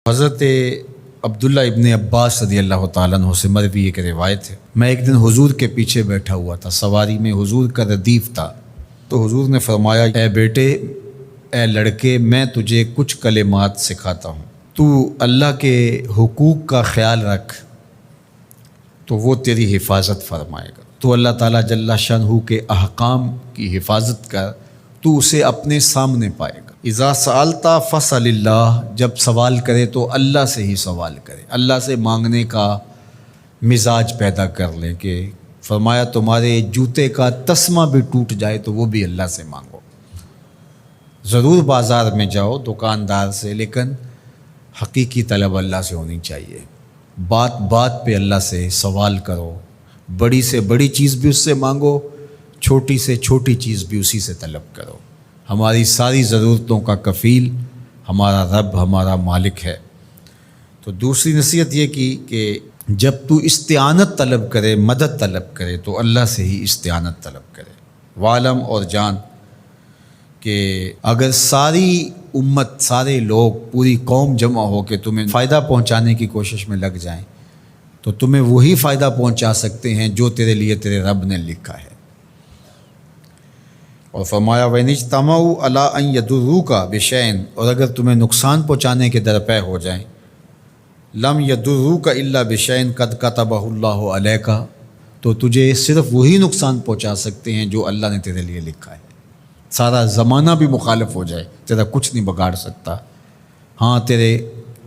حضرت عبداللہ ابن عباس رضی اللہ تعالیٰ عنہ سے مروی ایک روایت ہے، میں ایک دن حضور کے پیچھے بیٹھا ہوا تھا، سواری میں حضور کا ردیف تھا، تو حضور نے فرمایا، اے بیٹے، اے لڑکے، میں تجھے کچھ کلمات سکھاتا ہوں، تو اللہ کے حقوق کا خیال رکھ تو وہ تیری حفاظت فرمائے گا۔ تو اللہ تعالیٰ جل شانہ کے احکام کی حفاظت کر، تو اسے اپنے سامنے پائے گا۔ اذا سألت فاسأل اللہ، جب سوال کرے تو اللہ سے ہی سوال کرے، اللہ سے مانگنے کا مزاج پیدا کر لیں کہ فرمایا تمہارے جوتے کا تسمہ بھی ٹوٹ جائے تو وہ بھی اللہ سے مانگو۔ ضرور بازار میں جاؤ دکاندار سے، لیکن حقیقی طلب اللہ سے ہونی چاہیے۔ بات بات پہ اللہ سے سوال کرو، بڑی سے بڑی چیز بھی اس سے مانگو، چھوٹی سے چھوٹی چیز بھی اسی سے طلب کرو۔ ہماری ساری ضرورتوں کا کفیل ہمارا رب، ہمارا مالک ہے۔ تو دوسری نصیحت یہ کی کہ جب تو استعانت طلب کرے، مدد طلب کرے تو اللہ سے ہی استعانت طلب کرے۔ وعلم، اور جان کہ اگر ساری امت، سارے لوگ، پوری قوم جمع ہو کے تمہیں فائدہ پہنچانے کی کوشش میں لگ جائیں تو تمہیں وہی فائدہ پہنچا سکتے ہیں جو تیرے لیے تیرے رب نے لکھا ہے۔ اور فرمایا وَإِنِ اجْتَمَعُوا عَلَىٰ أَن يَضُرُّوكَ بِشَيْءٍ، اور اگر تمہیں نقصان پہنچانے کے درپے ہو جائیں، لَمْ يَضُرُّوكَ إِلَّا بِشَيْءٍ قَدْ كَتَبَهُ اللَّهُ عَلَيْكَ، تو تجھے صرف وہی نقصان پہنچا سکتے ہیں جو اللہ نے تیرے لیے لکھا ہے۔ سارا زمانہ بھی مخالف ہو جائے، تیرا کچھ نہیں بگاڑ سکتا۔ ہاں، تیرے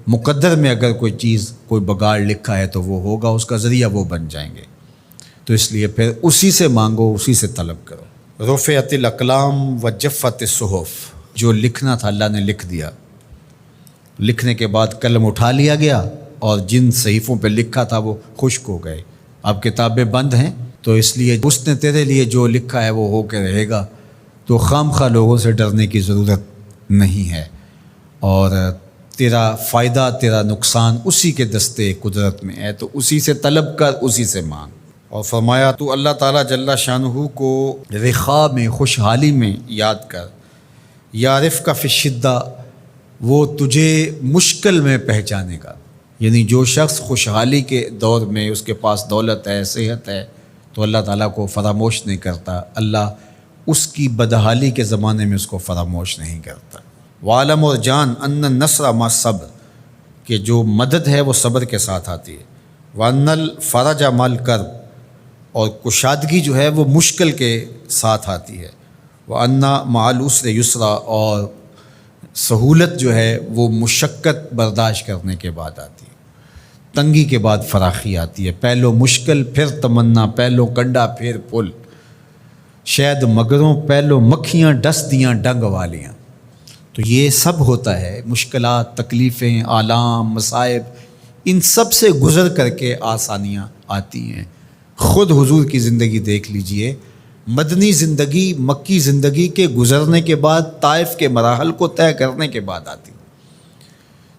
مقدر میں اگر کوئی چیز، کوئی بگاڑ لکھا ہے تو وہ ہوگا، اس کا ذریعہ وہ بن جائیں گے۔ تو اس لیے پھر اسی سے مانگو، اسی سے طلب کرو۔ رفعت الاقلام وجفت الصحف، جو لکھنا تھا اللہ نے لکھ دیا، لکھنے کے بعد قلم اٹھا لیا گیا اور جن صحیفوں پہ لکھا تھا وہ خشک ہو گئے، اب کتابیں بند ہیں، تو اس لیے اس نے تیرے لیے جو لکھا ہے وہ ہو کے رہے گا، تو خام خواہ لوگوں سے ڈرنے کی ضرورت نہیں ہے، اور تیرا فائدہ، تیرا نقصان اسی کے دستے قدرت میں ہے، تو اسی سے طلب کر، اسی سے مانگ۔ اور فرمایا تو اللہ تعالیٰ جل شانہ کو رخاء میں، خوشحالی میں یاد کر، یعرف کا فی الشدہ، وہ تجھے مشکل میں پہچانے گا۔ یعنی جو شخص خوشحالی کے دور میں اس کے پاس دولت ہے، صحت ہے، تو اللہ تعالیٰ کو فراموش نہیں کرتا، اللہ اس کی بدحالی کے زمانے میں اس کو فراموش نہیں کرتا۔ وعلم، اور جان، ان النصر مع الصبر، کہ جو مدد ہے وہ صبر کے ساتھ آتی ہے۔ وان الفرج مع الکرب، اور کشادگی جو ہے وہ مشکل کے ساتھ آتی ہے۔ وَأَنَّ مَعَ الْعُسْرِ يُسْرًا، اور سہولت جو ہے وہ مشقت برداشت کرنے کے بعد آتی ہے، تنگی کے بعد فراخی آتی ہے۔ پہلو مشکل پھر تمنا، پہلو کنڈا پھر پل، شاید مگروں پہلو مکھیاں ڈس دیاں ڈنگ والیاں۔ تو یہ سب ہوتا ہے، مشکلات، تکلیفیں، آلام، مصائب، ان سب سے گزر کر کے آسانیاں آتی ہیں۔ خود حضور کی زندگی دیکھ لیجئے، مدنی زندگی مکی زندگی کے گزرنے کے بعد، طائف کے مراحل کو طے کرنے کے بعد آتی۔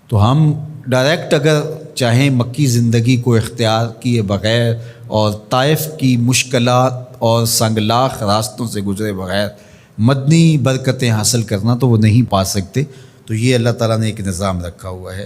تو ہم ڈائریکٹ اگر چاہیں مکی زندگی کو اختیار کیے بغیر اور طائف کی مشکلات اور سنگلاخ راستوں سے گزرے بغیر مدنی برکتیں حاصل کرنا، تو وہ نہیں پا سکتے۔ تو یہ اللہ تعالیٰ نے ایک نظام رکھا ہوا ہے۔